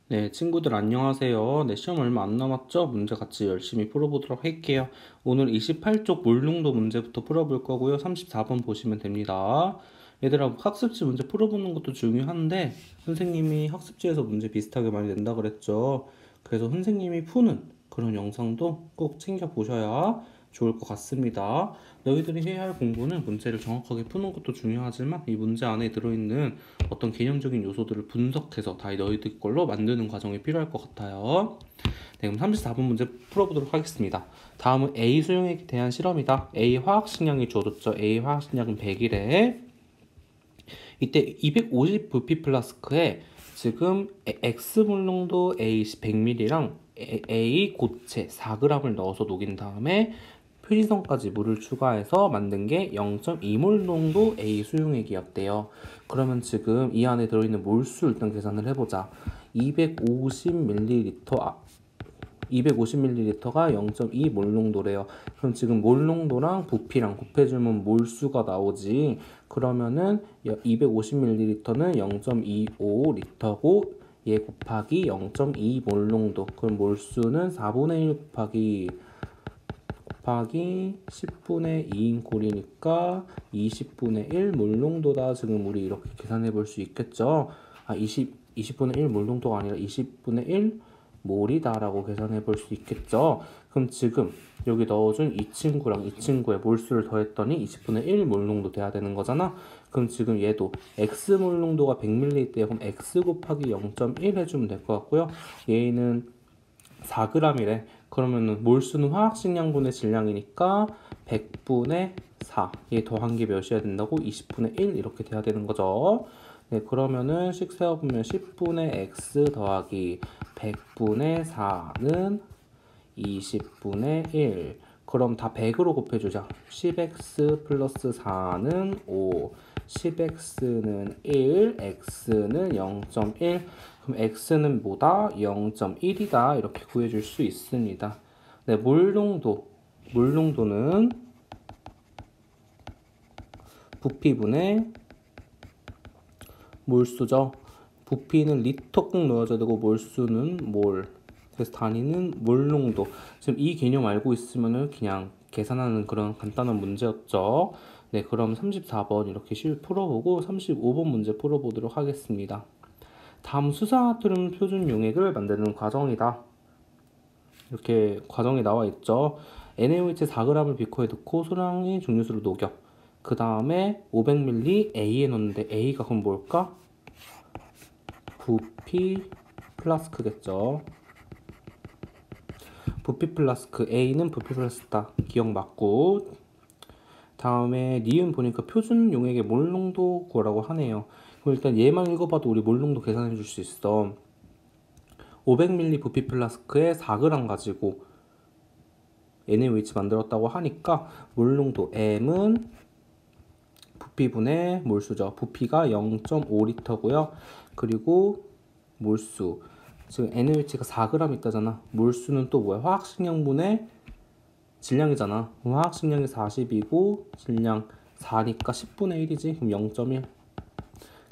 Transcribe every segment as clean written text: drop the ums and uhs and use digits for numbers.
네, 친구들 안녕하세요. 네, 시험 얼마 안 남았죠? 문제 같이 열심히 풀어보도록 할게요. 오늘 28쪽 몰롱도 문제부터 풀어볼 거고요. 34번 보시면 됩니다. 얘들아, 학습지 문제 풀어보는 것도 중요한데 선생님이 학습지에서 문제 비슷하게 많이 낸다 그랬죠. 그래서 선생님이 푸는 그런 영상도 꼭 챙겨 보셔야 좋을 것 같습니다. 너희들이 해야 할 공부는 문제를 정확하게 푸는 것도 중요하지만 이 문제 안에 들어있는 어떤 개념적인 요소들을 분석해서 다 너희들 걸로 만드는 과정이 필요할 것 같아요. 네, 그럼 34번 문제 풀어보도록 하겠습니다. 다음은 A 수용액에 대한 실험이다. A 화학식량이 주어졌죠. A 화학식량은 100이래. 이때 250 부피 플라스크에 지금 X 물농도 A 100ml랑 A 고체 4g을 넣어서 녹인 다음에 표시선까지 물을 추가해서 만든 게 0.2몰 농도 A 수용액이었대요. 그러면 지금 이 안에 들어있는 몰수 일단 계산을 해보자. 250ml, 250ml가 0.2몰 농도래요. 그럼 지금 몰 농도랑 부피랑 곱해주면 몰수가 나오지. 그러면은 250ml는 0.25L고 얘 곱하기 0.2몰 농도. 그럼 몰수는 4분의 1 곱하기 10분의 2인 꼴이니까 20분의 1 몰농도다. 지금 우리 이렇게 계산해 볼 수 있겠죠. 20분의 1 몰농도가 아니라 20분의 1 몰이다 라고 계산해 볼 수 있겠죠. 그럼 지금 여기 넣어준 이 친구랑 이 친구의 몰수를 더했더니 20분의 1 몰농도 돼야 되는 거잖아. 그럼 지금 얘도 X 몰농도가 100ml대요. 그럼 X 곱하기 0.1 해주면 될 것 같고요. 얘는 4g이래. 그러면은 몰수는 화학식량분의 질량이니까 100분의 4. 얘 더한 게 몇이어야 된다고? 20분의 1 이렇게 돼야 되는 거죠. 네, 그러면은 식 세어보면 10분의 x 더하기 100분의 4는 20분의 1. 그럼 다 100으로 곱해주자. 10x 플러스 4는 5. 10x는 1, x는 0.1. 그럼 x는 뭐다? 0.1이다. 이렇게 구해줄 수 있습니다. 네, 몰농도는 부피분의 몰수죠. 부피는 리터 꼭 넣어줘야 되고 몰수는 몰. 그래서 단위는 몰농도. 지금 이 개념 알고 있으면은 그냥 계산하는 그런 간단한 문제였죠. 네, 그럼 34번 이렇게 풀어보고 35번 문제 풀어보도록 하겠습니다. 다음 수사트름 표준 용액을 만드는 과정이다. 이렇게 과정이 나와 있죠. NaOH 4g을 비커에 넣고 소량의 증류수를 녹여. 그 다음에 500ml A에 넣는데 A가 그럼 뭘까? 부피 플라스크겠죠. 부피 플라스크 A는 부피 플라스크다. 기억 맞고. 다음에 니은 보니까 표준 용액의 몰 농도 구하라고 하네요. 그럼 일단 얘만 읽어봐도 우리 몰 농도 계산해 줄 수 있어. 500ml 부피 플라스크에 4g 가지고 NaOH 만들었다고 하니까 몰 농도 M은 부피분의 몰수죠. 부피가 0.5L고요. 그리고 몰수. 지금 NaOH가 4g 있다잖아. 몰수는 또 뭐야? 화학식량분의 질량이잖아. 그럼 화학식량이 40이고 질량 4니까 10분의 1이지. 그럼 0.1.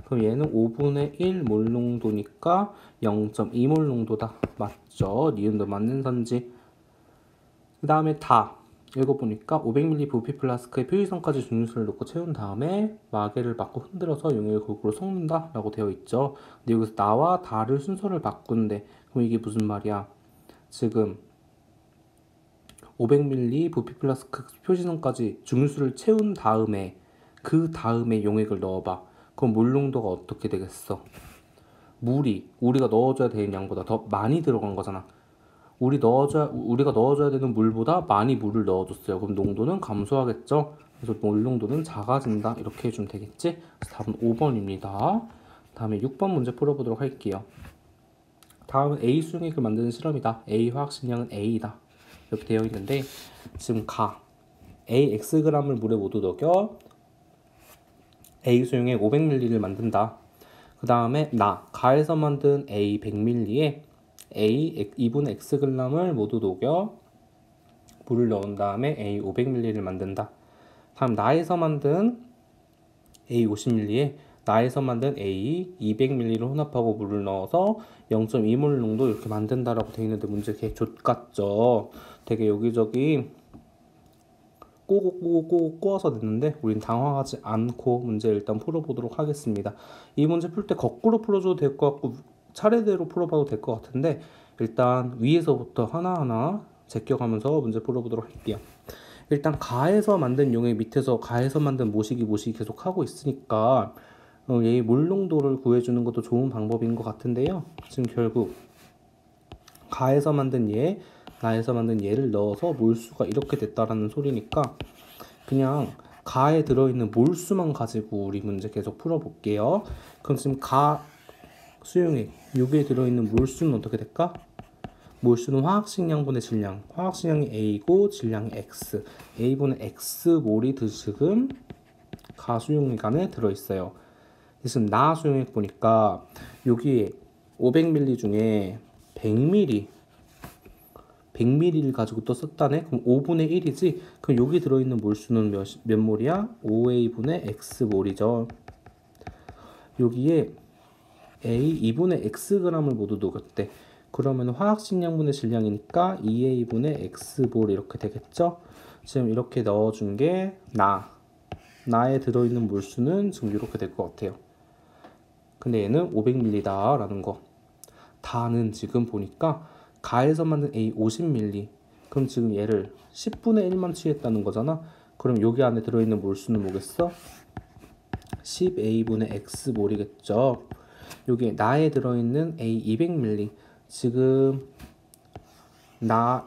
그럼 얘는 5분의 1 몰 농도니까 0.2몰 농도다. 맞죠? 니은도 맞는 선지. 그 다음에 다 읽어보니까 500ml 부피 플라스크에 표시선까지 증류수를 넣고 채운 다음에 마개를 받고 흔들어서 용액을 골고루 섞는다 라고 되어 있죠. 근데 여기서 나와 다를 순서를 바꾼대. 그럼 이게 무슨 말이야? 지금 500ml 부피 플라스크 표시선까지 증류수를 채운 다음에 그 다음에 용액을 넣어봐. 그럼 물 농도가 어떻게 되겠어? 물이 우리가 넣어줘야 되는 양보다 더 많이 들어간 거잖아. 우리가 넣어줘야 되는 물보다 많이 물을 넣어줬어요. 그럼 농도는 감소하겠죠? 그래서 물 농도는 작아진다. 이렇게 해주면 되겠지? 그래서 답은 5번입니다. 다음에 6번 문제 풀어보도록 할게요. 다음은 A 수용액을 만드는 실험이다. A 화학식량은 A이다. 이렇게 되어 있는데 지금 A Xg을 물에 모두 녹여 A 수용액 500ml를 만든다. 그 다음에 가에서 만든 A 100ml에 A 2분의 Xg을 모두 녹여 물을 넣은 다음에 A 500ml를 만든다. 다음 나에서 만든 A 50ml에 나에서 만든 A 200ml를 혼합하고 물을 넣어서 0.2몰 농도 이렇게 만든다라고 되어 있는데 문제 개 좆같죠. 되게 여기저기 꼬고 꼬아서 냈는데 우린 당황하지 않고 문제 일단 풀어보도록 하겠습니다. 이 문제 풀 때 거꾸로 풀어줘도 될 것 같고 차례대로 풀어봐도 될 것 같은데 일단 위에서부터 하나하나 제껴가면서 문제 풀어보도록 할게요. 일단 가에서 만든 용액 밑에서 가에서 만든 모시기 계속 하고 있으니까 얘의 몰농도를 구해주는 것도 좋은 방법인 것 같은데요. 지금 결국 가에서 만든 얘, 나에서 만든 얘를 넣어서 몰수가 이렇게 됐다라는 소리니까 그냥 가에 들어있는 몰수만 가지고 우리 문제 계속 풀어볼게요. 그럼 지금 가 수용액 여기에 들어있는 몰수는 어떻게 될까? 몰수는 화학식량분의 질량, 화학식량이 A고 질량이 X, A분의 X몰이 지금 가수용액 안에 들어있어요. 지금 나 수용액 보니까 여기에 500ml 중에 100ml를 가지고 또 썼다네? 그럼 5분의 1이지? 그럼 여기 들어있는 몰수는 몇 몰이야? 5A분의 X몰이죠. 여기에 A 2분의 Xg을 모두 녹였대. 그러면 화학식량분의 질량이니까 2A분의 X몰 이렇게 되겠죠? 지금 이렇게 넣어준 게 나에 들어있는 몰수는 지금 이렇게 될 것 같아요. 근데 얘는 500ml다 라는 거. 다는 지금 보니까 가에서 만든 A 50ml. 그럼 지금 얘를 10분의 1만 취했다는 거잖아. 그럼 여기 안에 들어있는 몰수는 뭐겠어? 10A분의 X몰이겠죠. 여기 나에 들어있는 A 200ml. 지금 나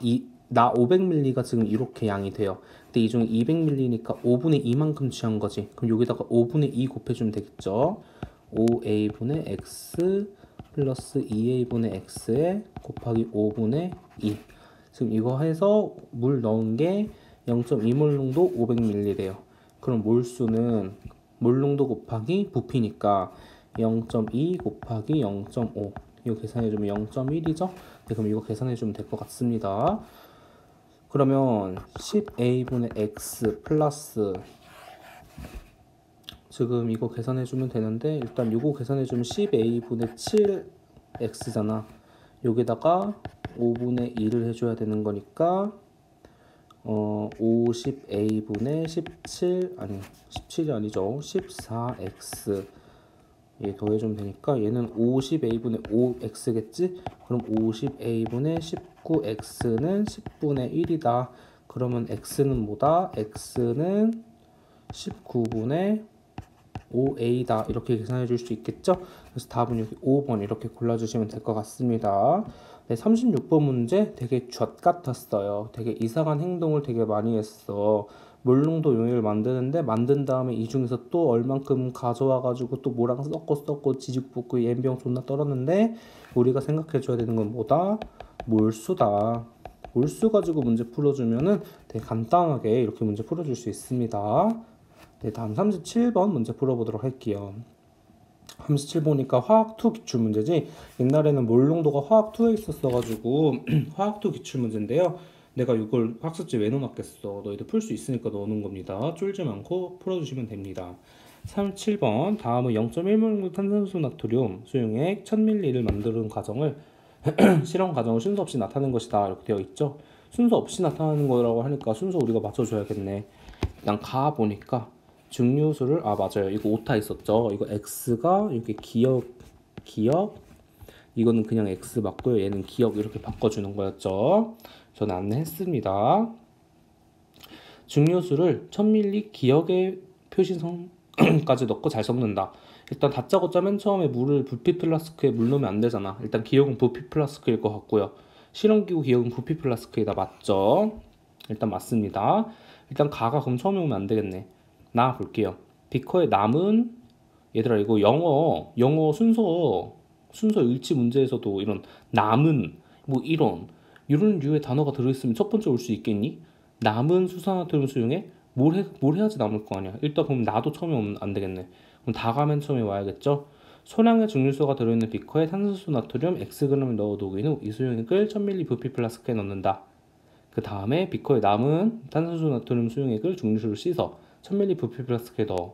500ml가 지금 이렇게 양이 돼요. 근데 이 중에 200ml니까 5분의 2만큼 취한 거지. 그럼 여기다가 5분의 2 곱해주면 되겠죠. 5A분의 X 플러스 2A분의 X에 곱하기 5분의 2. 지금 이거 해서 물 넣은 게 0.2몰 농도 500ml래요. 그럼 몰수는 몰 농도 곱하기 부피니까 0.2 곱하기 0.5. 이거 계산해주면 0.1이죠? 네, 그럼 이거 계산해주면 될 것 같습니다. 그러면 10A분의 X 플러스 지금 이거 계산해주면 되는데 일단 이거 계산해주면 10A분의 7X잖아. 여기다가 5분의 2를 해줘야 되는 거니까 50A분의 17 아니 17이 아니죠. 14X 얘 더해주면 되니까 얘는 50A분의 5X겠지? 그럼 50A분의 19X는 10분의 1이다. 그러면 X는 뭐다? X는 19분의 5A다. 이렇게 계산해 줄 수 있겠죠? 그래서 답은 여기 5번 이렇게 골라주시면 될 것 같습니다. 네, 36번 문제 되게 젖 같았어요. 되게 이상한 행동을 되게 많이 했어. 몰농도 용액을 만드는데 만든 다음에 이 중에서 또 얼만큼 가져와가지고 또 뭐랑 섞고 지지고 볶고 연병 존나 떨었는데 우리가 생각해줘야 되는 건 뭐다? 몰수다. 몰수 가지고 문제 풀어주면은 되게 간단하게 이렇게 문제 풀어줄 수 있습니다. 네, 다음 37번 문제 풀어보도록 할게요. 37보니까 화학2 기출 문제지. 옛날에는 몰농도가 화학2에 있었어가지고 화학2 기출 문제인데요. 내가 이걸 학습지 왜 넣어놨겠어. 너희들 풀 수 있으니까 넣어놓은 겁니다. 쫄지 않고 풀어주시면 됩니다. 37번 다음은 0.1몰 탄산수 나트륨 수용액 1000ml를 만드는 과정을 실험 과정을 순서 없이 나타낸 것이다 이렇게 되어 있죠. 순서 없이 나타나는 거라고 하니까 순서 우리가 맞춰줘야겠네. 일단 가 보니까 증류수를 맞아요. 이거 오타 있었죠. 이거 X가 이렇게 기억 이거는 그냥 X 맞고요. 얘는 기억 이렇게 바꿔주는 거였죠. 저는 안내했습니다. 증류수를 1000ml 기억의 표시성까지 넣고 잘 섞는다. 일단 다짜고짜 맨 처음에 물을 부피 플라스크에 물 넣으면 안 되잖아. 일단 기억은 부피 플라스크일 것 같고요. 실험기구 기억은 부피 플라스크에다 맞죠? 일단 맞습니다. 일단 가가 그럼 처음에 오면 안 되겠네. 나 볼게요. 비커의 남은 얘들아 이거 영어 순서 일치 문제에서도 이런 남은 뭐 이런 류의 단어가 들어있으면 첫 번째 올 수 있겠니? 남은 수산화토륨 수용에 뭘 해야지 남을 거 아니야. 일단 그럼 나도 처음에 오면 안 되겠네. 그럼 다가 맨 처음에 와야겠죠. 소량의 증류수가 들어있는 비커에 탄산수 나트륨 Xg을 넣어 녹인 후 이 수용액을 1000ml 부피 플라스크에 넣는다. 그 다음에 비커에 남은 탄산수 나트륨 수용액을 증류수를 씻어 1000ml 부피 플라스크에 넣어.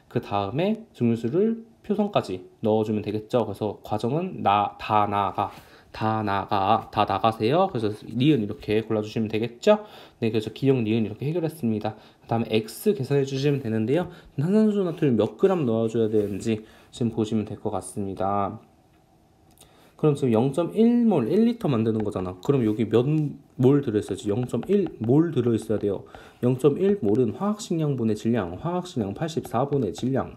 그 다음에 증류수를 표성까지 넣어주면 되겠죠. 그래서 과정은 다 나가세요. 그래서 니은 이렇게 골라주시면 되겠죠. 네, 그래서 기억 니은 이렇게 해결했습니다. 그 다음에 X 계산해 주시면 되는데요. 탄산수 나트륨 몇 그램 넣어줘야 되는지 지금 보시면 될 것 같습니다. 그럼 지금 0.1몰 1리터 만드는 거잖아. 그럼 여기 몇 몰 들어있어야지? 0.1몰 들어있어야 돼요. 0.1몰은 화학식량분의 질량, 화학식량 84분의 질량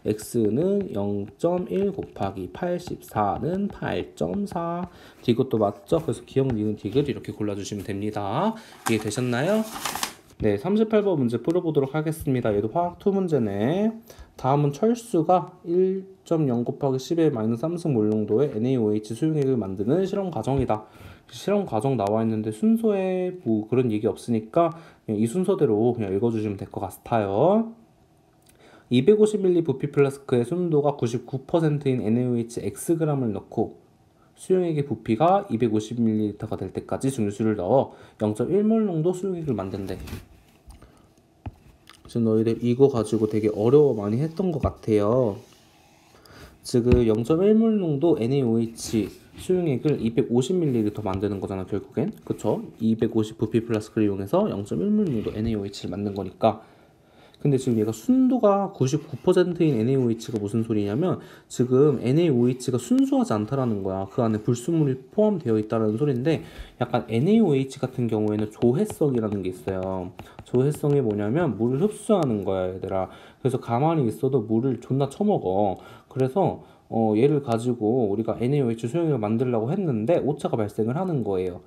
X는 0.1 곱하기 84는 8.4. 이것도 맞죠? 그래서 기억 니은 딕을 이렇게 골라주시면 됩니다. 이해되셨나요? 네, 38번 문제 풀어보도록 하겠습니다. 얘도 화학 2 문제네. 다음은 철수가 1.0 곱하기 10의 마이너스 3승 몰농도의 NaOH 수용액을 만드는 실험 과정이다. 실험 과정 나와 있는데 순서에 뭐 그런 얘기 없으니까 그냥 이 순서대로 그냥 읽어주시면 될 것 같아요. 250ml 부피 플라스크의 순도가 99%인 NaOH Xg을 넣고 수용액의 부피가 250ml가 될 때까지 증류수를 넣어 0.1몰 농도 수용액을 만든대. 지금 너희들 이거 가지고 되게 어려워 많이 했던 것 같아요. 지금 0.1몰 농도 NaOH 수용액을 250ml 만드는 거잖아 결국엔. 그쵸? 250 부피 플라스크를 이용해서 0.1몰 농도 NaOH를 만든 거니까. 근데 지금 얘가 순도가 99%인 NaOH가 무슨 소리냐면 지금 NaOH가 순수하지 않다라는 거야. 그 안에 불순물이 포함되어 있다는 소리인데 약간 NaOH 같은 경우에는 조해성이라는 게 있어요. 조해성이 뭐냐면 물을 흡수하는 거야 얘들아. 그래서 가만히 있어도 물을 존나 처먹어. 그래서 얘를 가지고 우리가 NaOH 수용액을 만들려고 했는데 오차가 발생을 하는 거예요.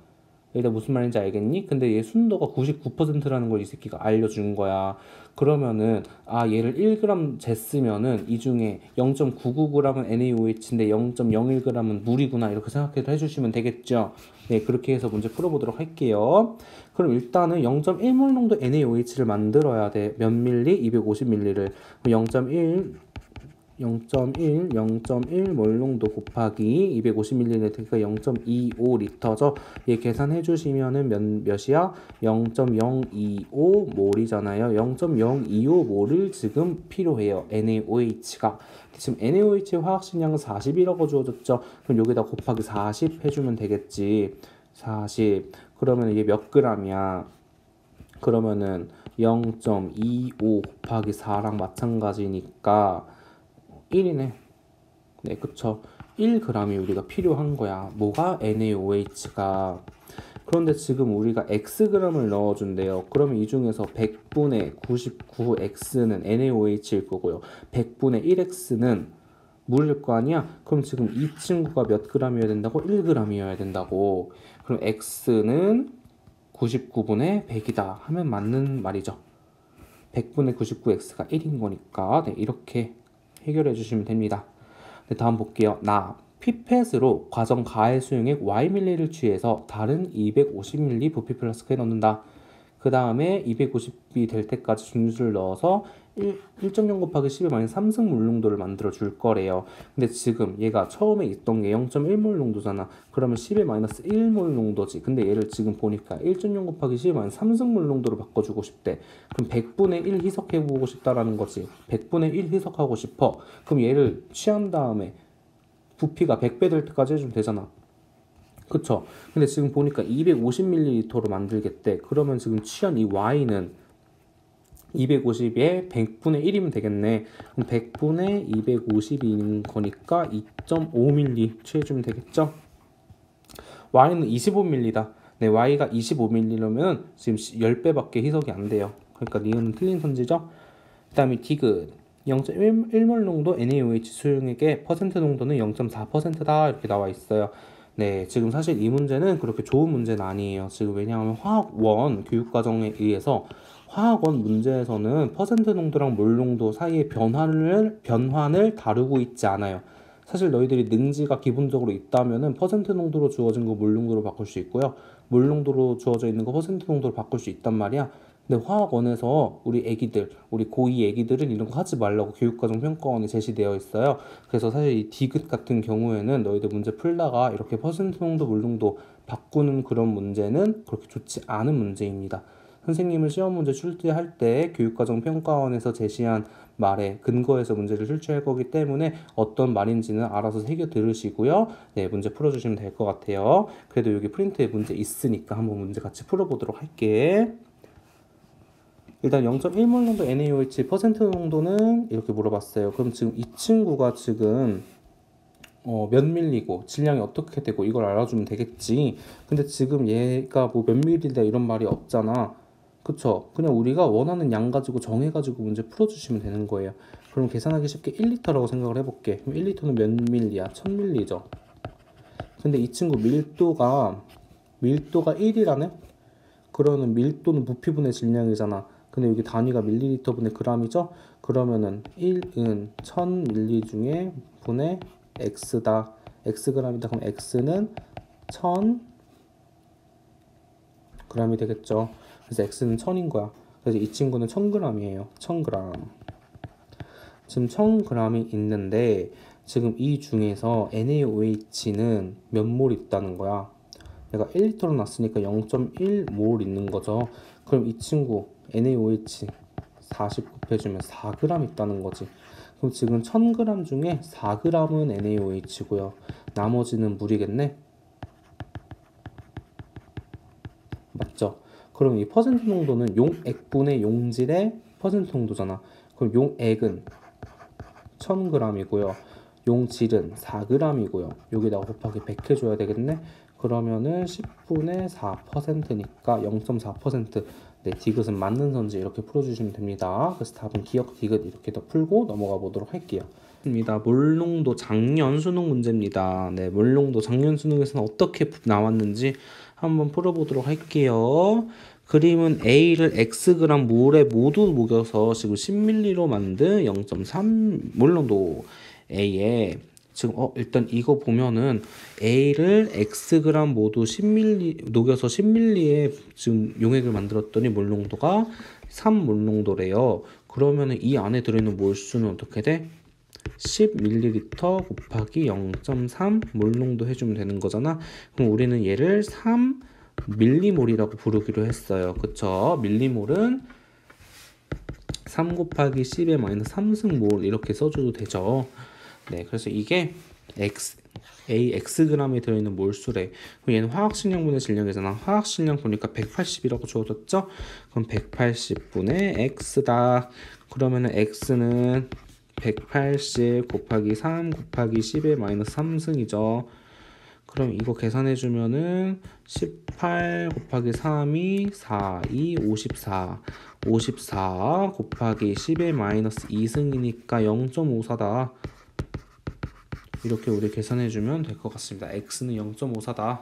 얘가 무슨 말인지 알겠니? 근데 얘 순도가 99%라는 걸 이 새끼가 알려준 거야. 그러면은 얘를 1g 쟀으면은 이 중에 0.99g은 NaOH인데 0.01g은 물이구나 이렇게 생각해도 해주시면 되겠죠. 네, 그렇게 해서 문제 풀어보도록 할게요. 그럼 일단은 0.1몰 농도 NaOH를 만들어야 돼. 몇 밀리? 250ml를 0.1몰 농도 곱하기 250ml가 0.25리터죠. 얘 계산해 주시면은 몇이야? 0.025몰이잖아요. 0.025몰을 지금 필요해요. NaOH가. 지금 NaOH의 화학식량은 40이라고 주어졌죠. 그럼 여기다 곱하기 40 해주면 되겠지. 40. 그러면 이게 몇 g이야? 그러면은 0.25 곱하기 4랑 마찬가지니까 1이네. 네, 그쵸. 1g이 우리가 필요한 거야. 뭐가? NaOH가. 그런데 지금 우리가 Xg을 넣어준대요. 그러면 이 중에서 100분의 99X는 NaOH일 거고요. 100분의 1X는 물일 거 아니야? 그럼 지금 이 친구가 몇 g이어야 된다고? 1g이어야 된다고. 그럼 X는 99분의 100이다 하면 맞는 말이죠. 100분의 99X가 1인 거니까 네, 이렇게 해결해 주시면 됩니다. 네, 다음 볼게요. 피펫으로 과정 가해 수용액 Y밀리를 취해서 다른 250ml 부피 플라스크에 넣는다. 그 다음에 250이 될 때까지 증류수를 넣어서 1.0 곱하기 10의 마이너스 3승 몰농도를 만들어 줄 거래요. 근데 지금 얘가 처음에 있던 게 0.1몰 농도잖아. 그러면 10의 마이너스 1몰 농도지. 근데 얘를 지금 보니까 1.0 곱하기 10의 마이너스 3승 몰 농도로 바꿔주고 싶대. 그럼 100분의 1 희석해보고 싶다라는 거지. 100분의 1 희석하고 싶어. 그럼 얘를 취한 다음에 부피가 100배 될 때까지 해주면 되잖아. 그쵸? 근데 지금 보니까 250ml로 만들겠대. 그러면 지금 취한 이 Y는 250에 100분의 1이면 되겠네. 그럼 100분의 250인 거니까 2.5ml 취해주면 되겠죠? Y는 25ml다. 네, Y가 25ml면 지금 10배밖에 희석이 안 돼요. 그러니까 니은은 틀린 선지죠? 그 다음에 디귿 0.1몰 농도 NaOH 수용액의 퍼센트 농도는 0.4%다 이렇게 나와 있어요. 네, 지금 사실 이 문제는 그렇게 좋은 문제는 아니에요. 지금 왜냐하면 화학원 교육과정에 의해서 화학원 문제에서는 퍼센트 농도랑 몰 농도 사이의 변환을 다루고 있지 않아요. 사실 너희들이 능지가 기본적으로 있다면은 퍼센트 농도로 주어진 거 몰 농도로 바꿀 수 있고요. 몰 농도로 주어져 있는 거 퍼센트 농도로 바꿀 수 있단 말이야. 근데 화학원에서 우리 고2 애기들은 이런 거 하지 말라고 교육과정 평가원에 제시되어 있어요. 그래서 사실 이 디귿 같은 경우에는 너희들 문제 풀다가 이렇게 퍼센트 농도, 몰 농도 바꾸는 그런 문제는 그렇게 좋지 않은 문제입니다. 선생님은 시험 문제 출제할 때 교육과정 평가원에서 제시한 말에 근거해서 문제를 출제할 거기 때문에 어떤 말인지는 알아서 새겨 들으시고요. 네, 문제 풀어주시면 될 것 같아요. 그래도 여기 프린트에 문제 있으니까 한번 문제 같이 풀어보도록 할게. 일단 0.1몰 농도 NaOH 퍼센트 농도는 이렇게 물어봤어요. 그럼 지금 이 친구가 지금 몇 밀리고 질량이 어떻게 되고 이걸 알아주면 되겠지. 근데 지금 얘가 뭐 몇 밀리다 이런 말이 없잖아. 그쵸? 그냥 우리가 원하는 양 가지고 정해가지고 문제 풀어주시면 되는 거예요. 그럼 계산하기 쉽게 1리터라고 생각을 해볼게. 그럼 1리터는 몇 밀리야? 1000밀리죠. 근데 이 친구 밀도가 1이라네? 그러면 밀도는 부피분의 질량이잖아. 근데 여기 단위가 밀리리터 분의 그람이죠? 그러면은 1은 1000밀리 중에 분의 x다. xg이다. 그럼 x는 1000g이 되겠죠. 그래서 x는 1000인 거야. 그래서 이 친구는 1000g이에요. 1000g. 지금 1000g이 있는데 지금 이 중에서 NaOH는 몇 몰 있다는 거야. 내가 1리터로 놨으니까 0.1몰 있는 거죠. 그럼 이 친구 NaOH 40 곱해주면 4g 있다는 거지. 그럼 지금 1000g 중에 4g은 NaOH고요. 나머지는 물이겠네? 맞죠? 그럼 이 퍼센트 농도는 용액분의 용질의 퍼센트 농도잖아. 그럼 용액은 1000g이고요. 용질은 4g이고요. 여기다가 곱하기 100 해줘야 되겠네? 그러면은 10분의 4%니까 0.4%. 네, 디귿은 맞는 선지 이렇게 풀어주시면 됩니다. 그래서 답은 기억 디귿 이렇게 더 풀고 넘어가 보도록 할게요. 몰농도 작년 수능 문제입니다. 네, 몰농도 작년 수능에서는 어떻게 나왔는지 한번 풀어보도록 할게요. 그림은 A를 Xg 몰에 모두 녹여서 지금 10ml로 만든 0.3 몰농도 A에 지금 일단 이거 보면은 A를 Xg 모두 10ml 녹여서 10ml에 지금 용액을 만들었더니 몰농도가 3몰농도래요. 그러면은 이 안에 들어있는 몰수는 어떻게 돼? 10ml 곱하기 0.3 몰농도 해주면 되는 거잖아. 그럼 우리는 얘를 3밀리몰이라고 부르기로 했어요. 그쵸? 밀리몰은 3 곱하기 10의 마이너스 3승몰 이렇게 써줘도 되죠. 네, 그래서 이게 AXg에 들어있는 몰수래. 그럼 얘는 화학식량분의 질량이잖아. 화학식량 보니까 180이라고 주어졌죠? 그럼 180분의 X다. 그러면은 X는 180 곱하기 3 곱하기 10의 마이너스 3승이죠. 그럼 이거 계산해주면은 18 곱하기 3이 4, 2, 54. 54 곱하기 10의 마이너스 2승이니까 0.54다. 이렇게 우리 계산해주면 될 것 같습니다. x는 0.54다.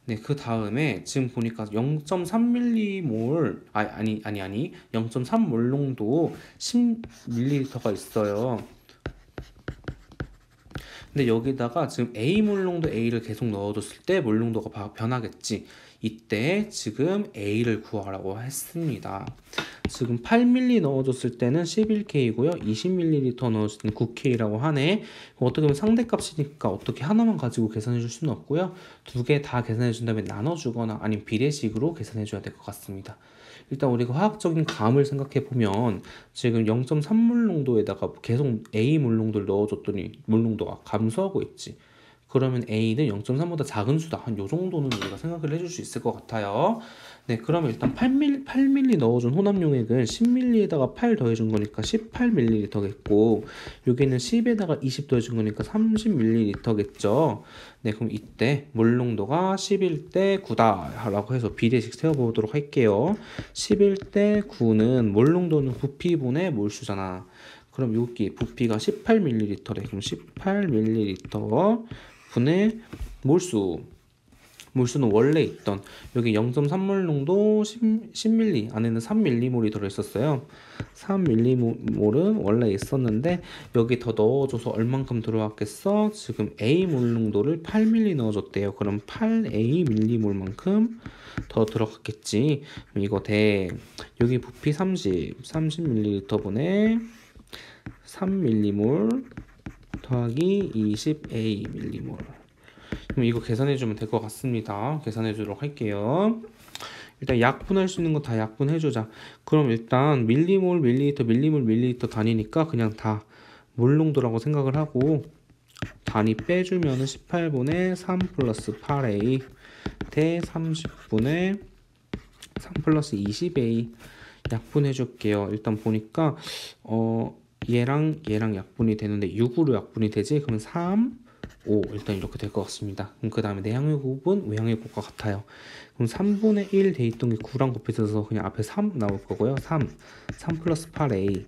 네, 그 다음에 지금 보니까 0.3mm몰, 아니, 0.3몰 농도 10ml가 있어요. 근데 여기다가 지금 A몰 농도 A를 계속 넣어줬을 때 몰 농도가 변하겠지. 이때 지금 A를 구하라고 했습니다. 지금 8ml 넣어줬을 때는 11K고요. 20ml 넣어줬을 때는 9K라고 하네. 어떻게 보면 상대값이니까 어떻게 하나만 가지고 계산해 줄 수는 없고요. 두 개 다 계산해 준 다음에 나눠주거나 아니면 비례식으로 계산해 줘야 될 것 같습니다. 일단 우리가 화학적인 감을 생각해 보면 지금 0.3몰 농도에다가 계속 A몰 농도를 넣어줬더니 몰 농도가 감소하고 있지. 그러면 A는 0.3보다 작은 수다. 한 요 정도는 우리가 생각을 해줄 수 있을 것 같아요. 네, 그러면 일단 8ml 넣어준 혼합용액은 10ml에다가 8 더해준 거니까 18ml겠고, 여기는 10에다가 20 더해준 거니까 30ml겠죠. 네, 그럼 이때 몰 농도가 11대 9다 라고 해서 비례식 세워보도록 할게요. 11대 9는 몰 농도는 부피분의 몰수잖아. 그럼 여기 부피가 18ml래. 그럼 18ml 분의 몰수. 몰수는 원래 있던 여기 0.3몰 농도 10ml 안에는 3mm몰이 들어있었어요. 3mm몰은 원래 있었는데 여기 더 넣어줘서 얼만큼 들어왔겠어? 지금 A몰 농도를 8ml 넣어줬대요. 그럼 8A 밀리몰만큼 더 들어갔겠지. 그럼 이거 대 여기 부피 30ml 분의 3mm몰 더하기 20A 밀리몰. 그럼 이거 계산해주면 될 것 같습니다. 계산해주도록 할게요. 일단 약분할 수 있는 거 다 약분해주자. 그럼 일단 밀리몰, 밀리리터, 밀리몰, 밀리리터 단위니까 그냥 다 몰농도라고 생각을 하고 단위 빼주면은 18분의 3 플러스 8A 대 30분의 3 플러스 20A 약분해 줄게요. 일단 보니까 얘랑 약분이 되는데 6으로 약분이 되지? 그러면 3, 5 일단 이렇게 될 것 같습니다. 그럼 그 다음에 내항의 곱은 외항의 곱과 같아요. 그럼 3분의 1 돼 있던 게 9랑 곱해져서 그냥 앞에 3 나올 거고요. 3 플러스 8A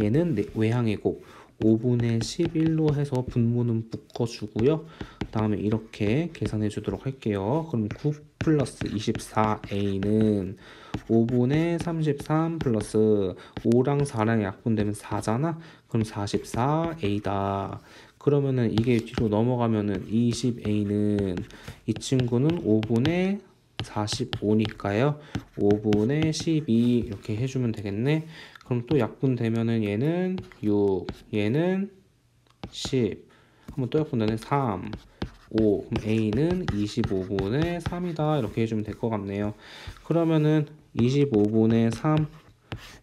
얘는 외항의 곱 5분의 11로 해서 분모는 묶어주고요. 그 다음에 이렇게 계산해 주도록 할게요. 그럼 9 플러스 24A는 5분의 33 플러스 5랑 4랑 약분되면 4잖아. 그럼 44A다. 그러면은 이게 뒤로 넘어가면은 20A는 이 친구는 5분의 45니까요. 5분의 12 이렇게 해주면 되겠네. 그럼 또 약분되면은 얘는 6, 얘는 10. 한번 또 약분되는 3, 5. 그럼 A는 25분의 3이다. 이렇게 해주면 될 것 같네요. 그러면은 25분의 3,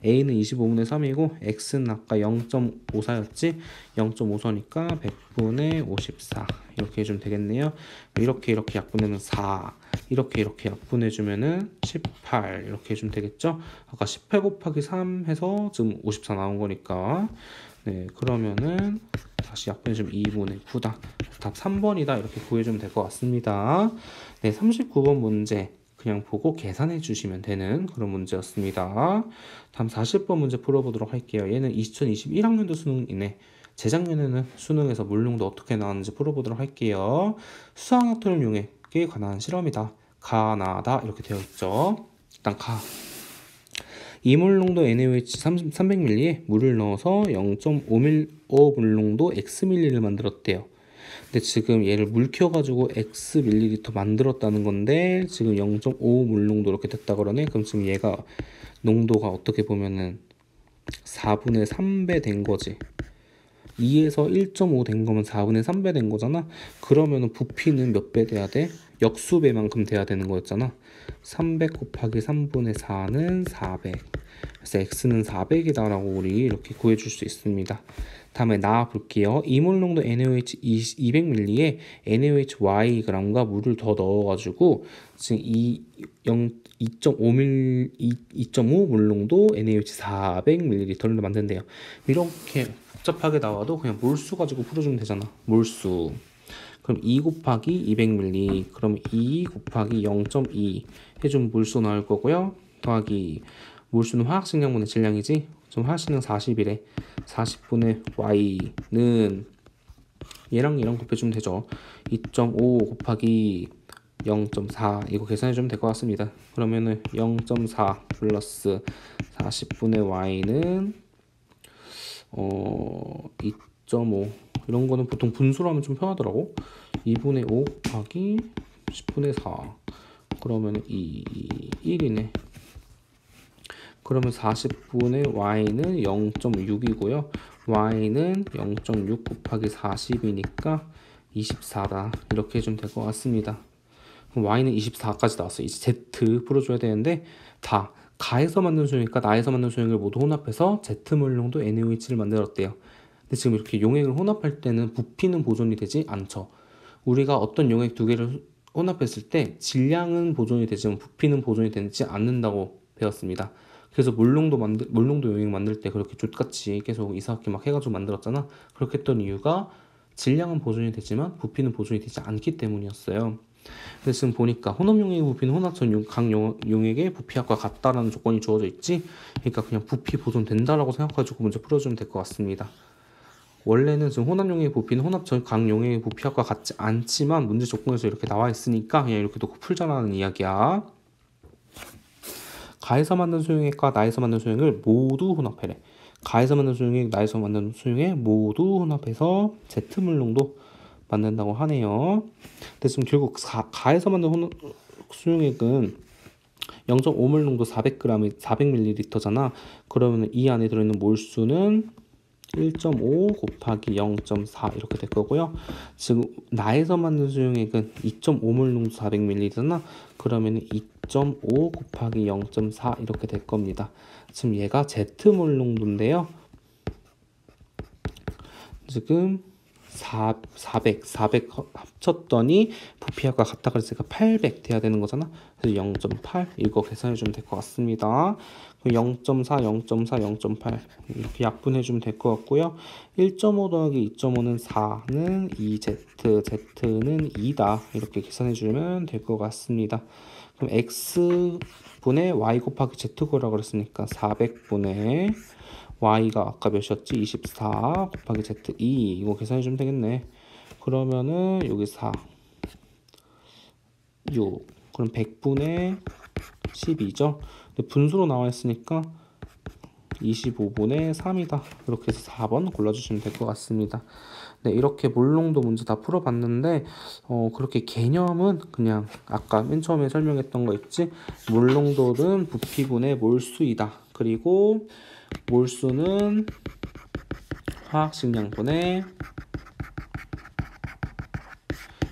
A는 25분의 3이고 X는 아까 0.54였지? 0.54니까 100분의 54 이렇게 해주면 되겠네요. 이렇게 약분하면 4 이렇게 약분해주면은 18 이렇게 해주면 되겠죠? 아까 18 곱하기 3 해서 지금 54 나온 거니까 네 그러면은 다시 약분해주면 2분의 9다. 답 3번이다. 이렇게 구해주면 될 것 같습니다. 네 39번 문제 그냥 보고 계산해 주시면 되는 그런 문제였습니다. 다음 40번 문제 풀어보도록 할게요. 얘는 2021학년도 수능이네. 재작년에는 수능에서 물능도 어떻게 나왔는지 풀어보도록 할게요. 수학약통을 용액에 관한 실험이다. 가나다 이렇게 되어 있죠. 일단 이물농도 NaOH 300ml에 물을 넣어서 0.5 물농도 Xml를 만들었대요. 근데 지금 얘를 물 켜가지고 Xml 만들었다는 건데 지금 0.5 물농도 이렇게 됐다 그러네. 그럼 지금 얘가 농도가 어떻게 보면은 4분의 3배 된 거지. 2에서 1.5 된 거면 4분의 3배 된 거잖아. 그러면은 부피는 몇 배 돼야 돼? 역수배만큼 돼야 되는 거였잖아. 300 곱하기 3분의 4는 400. 그래서 x는 400이다 라고 우리 이렇게 구해줄 수 있습니다. 다음에 나와 볼게요. 이물농도 NaOH 200ml에 NaOH-Yg과 물을 더 넣어가지고 지금 2.5 물농도 NaOH 400ml를 만든대요. 이렇게 복잡하게 나와도 그냥 몰수 가지고 풀어주면 되잖아. 몰수. 그럼 2 곱하기 200ml 그럼 2 곱하기 0.2 해주면 물수 나올 거고요. 더하기 물수는 화학식량분의 질량이지. 좀 화학식량 40이래. 40분의 y는 얘랑 곱해주면 되죠. 2.5 곱하기 0.4 이거 계산해주면 될 것 같습니다. 그러면은 0.4 플러스 40분의 y는 2.5 이런 거는 보통 분수로 하면 좀 편하더라고. 2분의 5 곱하기 10분의 4 그러면 1이네. 그러면 40분의 y는 0.6이고요. y는 0.6 곱하기 40이니까 24다. 이렇게 해주면 될 것 같습니다. 그럼 y는 24까지 나왔어요. 이제 z 풀어줘야 되는데 다 가에서 만든 수용액과 나에서 만든 수용액을 모두 혼합해서 Z물농도 NaOH를 만들었대요. 근데 지금 이렇게 용액을 혼합할 때는 부피는 보존이 되지 않죠. 우리가 어떤 용액 두 개를 혼합했을 때 질량은 보존이 되지만 부피는 보존이 되지 않는다고 배웠습니다. 그래서 물농도 용액 만들 때 그렇게 족같이 계속 이상하게 막 해가지고 만들었잖아. 그렇게 했던 이유가 질량은 보존이 되지만 부피는 보존이 되지 않기 때문이었어요. 그래서 지금 보니까 혼합용액의 부피는 혼합전 각 용액의 부피합과 같다라는 조건이 주어져 있지. 그러니까 그냥 부피 보존된다라고 생각하시고 문제 풀어주면 될 것 같습니다. 원래는 지금 혼합용액의 부피는 혼합전 각 용액의 부피합과 같지 않지만 문제 조건에서 이렇게 나와 있으니까 그냥 이렇게 놓고 풀자라는 이야기야. 가에서 만든 수용액과 나에서 만든 수용액을 모두 혼합해래. 가에서 만든 수용액, 나에서 만든 수용액 모두 혼합해서 Z물농도 만든다고 하네요. 근데 지금 결국 가에서 만든 수용액은 0.5몰 농도 400g이 400ml잖아. 그러면 이 안에 들어있는 몰수는 1.5 곱하기 0.4 이렇게 될 거고요. 지금 나에서 만든 수용액은 2.5 몰농도 400ml잖아. 그러면 2.5 곱하기 0.4 이렇게 될 겁니다. 지금 얘가 Z 몰농도인데요. 지금 400 합쳤더니 부피하고 같다 그랬으니까 800 돼야 되는 거잖아. 그래서 0.8 이거 계산해 주면 될 것 같습니다. 0.4, 0.4, 0.8 이렇게 약분해 주면 될 것 같고요. 1.5 더하기 2.5는 4는 2Z, Z는 2다. 이렇게 계산해 주면 될 것 같습니다. 그럼 X분의 Y 곱하기 Z거라 그랬으니까 400분의 y가 아까 몇이었지? 24 곱하기 z 2 이거 계산해 주면 되겠네. 그러면은 여기 4 6 그럼 100분의 12죠. 근데 분수로 나와 있으니까 25분의 3이다. 이렇게 해서 4번 골라주시면 될 것 같습니다. 네, 이렇게 몰농도 문제 다 풀어봤는데 그렇게 개념은 그냥 아까 맨 처음에 설명했던 거 있지? 몰농도는 부피분의 몰수이다. 그리고 몰수는 화학식량분의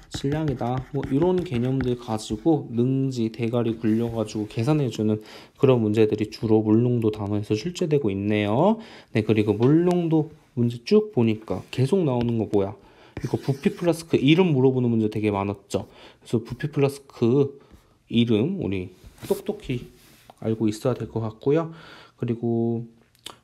질량이다. 뭐 이런 개념들 가지고 능지 대가리 굴려가지고 계산해주는 그런 문제들이 주로 몰농도 단원에서 출제되고 있네요. 네, 그리고 몰농도 문제 쭉 보니까 계속 나오는 거 뭐야? 이거 부피 플라스크 이름 물어보는 문제 되게 많았죠. 그래서 부피 플라스크 이름 우리 똑똑히 알고 있어야 될 것 같고요. 그리고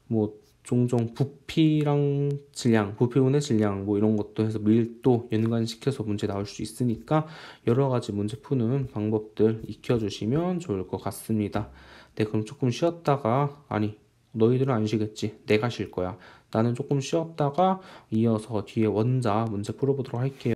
뭐 종종 부피랑 질량, 부피분의 질량 뭐 이런 것도 해서 밀도 연관시켜서 문제 나올 수 있으니까 여러 가지 문제 푸는 방법들 익혀주시면 좋을 것 같습니다. 네, 그럼 조금 쉬었다가 아니 너희들은 안 쉬겠지. 내가 쉴 거야. 나는 조금 쉬었다가 이어서 뒤에 원자 문제 풀어보도록 할게요.